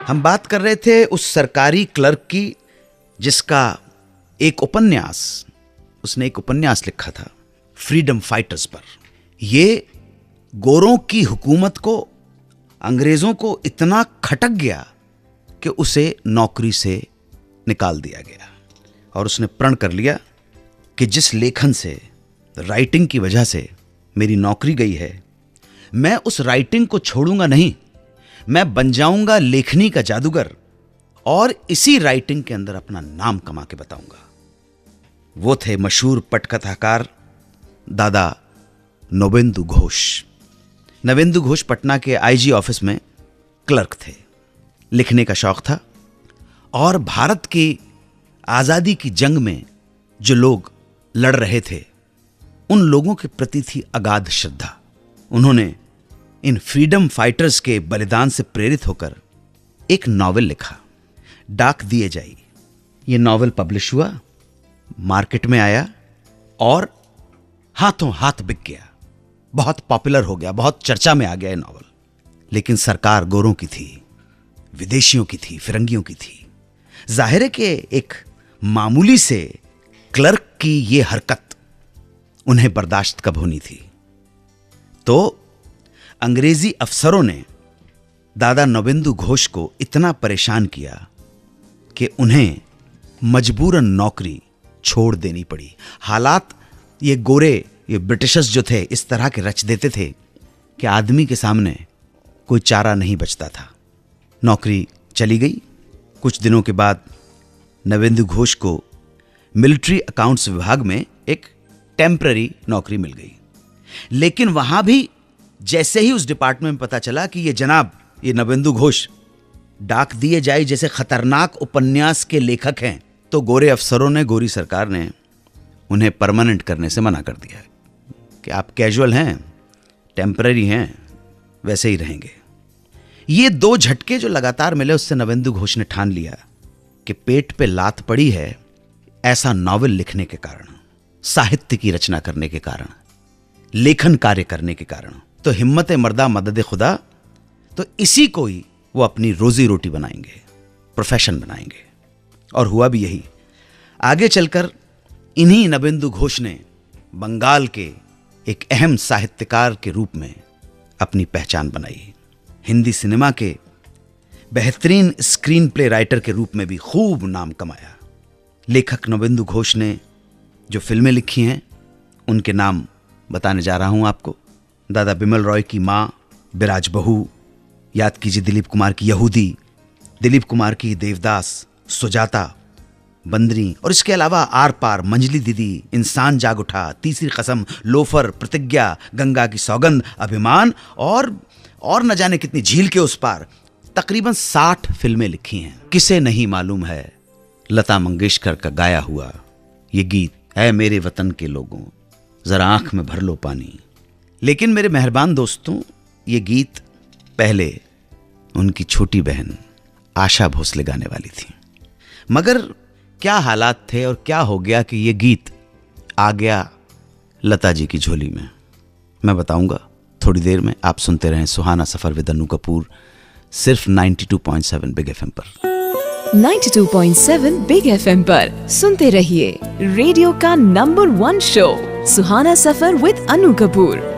हम बात कर रहे थे उस सरकारी क्लर्क की जिसका उसने एक उपन्यास लिखा था फ्रीडम फाइटर्स पर। ये गोरों की हुकूमत को, अंग्रेजों को इतना खटक गया कि उसे नौकरी से निकाल दिया गया और उसने प्रण कर लिया कि जिस लेखन से, राइटिंग की वजह से मेरी नौकरी गई है, मैं उस राइटिंग को छोड़ूंगा नहीं। मैं बन जाऊंगा लेखनी का जादूगर और इसी राइटिंग के अंदर अपना नाम कमा के बताऊंगा। वो थे मशहूर पटकथाकार दादा नवेंदु घोष। नवेंदु घोष पटना के आईजी ऑफिस में क्लर्क थे। लिखने का शौक था और भारत की आज़ादी की जंग में जो लोग लड़ रहे थे उन लोगों के प्रति थी अगाध श्रद्धा। उन्होंने इन फ्रीडम फाइटर्स के बलिदान से प्रेरित होकर एक नॉवेल लिखा, डाक दिए जाई। ये नॉवेल पब्लिश हुआ, मार्केट में आया और हाथों हाथ बिक गया, बहुत पॉपुलर हो गया, बहुत चर्चा में आ गया ये नॉवेल। लेकिन सरकार गोरों की थी, विदेशियों की थी, फिरंगियों की थी। जाहिर है कि एक मामूली से क्लर्क की ये हरकत उन्हें बर्दाश्त कब होनी थी। तो अंग्रेजी अफसरों ने दादा नवेंदु घोष को इतना परेशान किया कि उन्हें मजबूरन नौकरी छोड़ देनी पड़ी। हालात ये गोरे, ये ब्रिटिशर्स जो थे इस तरह के रच देते थे कि आदमी के सामने कोई चारा नहीं बचता था। नौकरी चली गई। कुछ दिनों के बाद नवेंदु घोष को मिलिट्री अकाउंट्स विभाग में एक टेम्पररी नौकरी मिल गई। लेकिन वहां भी जैसे ही उस डिपार्टमेंट में पता चला कि ये नवेंदु घोष डाक दिए जाए जैसे खतरनाक उपन्यास के लेखक हैं, तो गोरे अफसरों ने, गोरी सरकार ने उन्हें परमानेंट करने से मना कर दिया कि आप कैजुअल हैं, टेम्पररी हैं, वैसे ही रहेंगे। ये दो झटके जो लगातार मिले, उससे नवेंदु घोष ने ठान लिया कि पेट पे लात पड़ी है ऐसा नॉवेल लिखने के कारण, साहित्य की रचना करने के कारण, लेखन कार्य करने के कारण। तो हिम्मत मर्दा मदद खुदा, तो इसी को ही वो अपनी रोजी रोटी बनाएंगे, प्रोफेशन बनाएंगे। और हुआ भी यही। आगे चलकर इन्हीं नवेंदु घोष ने बंगाल के एक अहम साहित्यकार के रूप में अपनी पहचान बनाई। हिंदी सिनेमा के बेहतरीन स्क्रीन प्ले राइटर के रूप में भी खूब नाम कमाया। लेखक नवेंदु घोष ने जो फिल्में लिखी हैं उनके नाम बताने जा रहा हूं आपको। दादा बिमल रॉय की माँ, बिराज बहू, याद कीजिए दिलीप कुमार की यहूदी, दिलीप कुमार की देवदास, सुजाता, बंदरी, और इसके अलावा आर पार, मंजली दीदी, इंसान जाग उठा, तीसरी कसम, लोफर, प्रतिज्ञा, गंगा की सौगंध, अभिमान और न जाने कितनी, झील के उस पार। तकरीबन 60 फिल्में लिखी हैं। किसे नहीं मालूम है लता मंगेशकर का गाया हुआ ये गीत, ऐ मेरे वतन के लोगों जरा आंख में भर लो पानी। लेकिन मेरे मेहरबान दोस्तों, ये गीत पहले उनकी छोटी बहन आशा भोसले गाने वाली थी। मगर क्या हालात थे और क्या हो गया कि ये गीत आ गया लता जी की झोली में, मैं बताऊंगा थोड़ी देर में। आप सुनते रहें सुहाना सफर विद अनु कपूर, सिर्फ 92.7 बिग एफएम पर। 92.7 बिग एफएम पर सुनते रहिए रेडियो का number 1 show Suhana suffer with Anu Kapoor.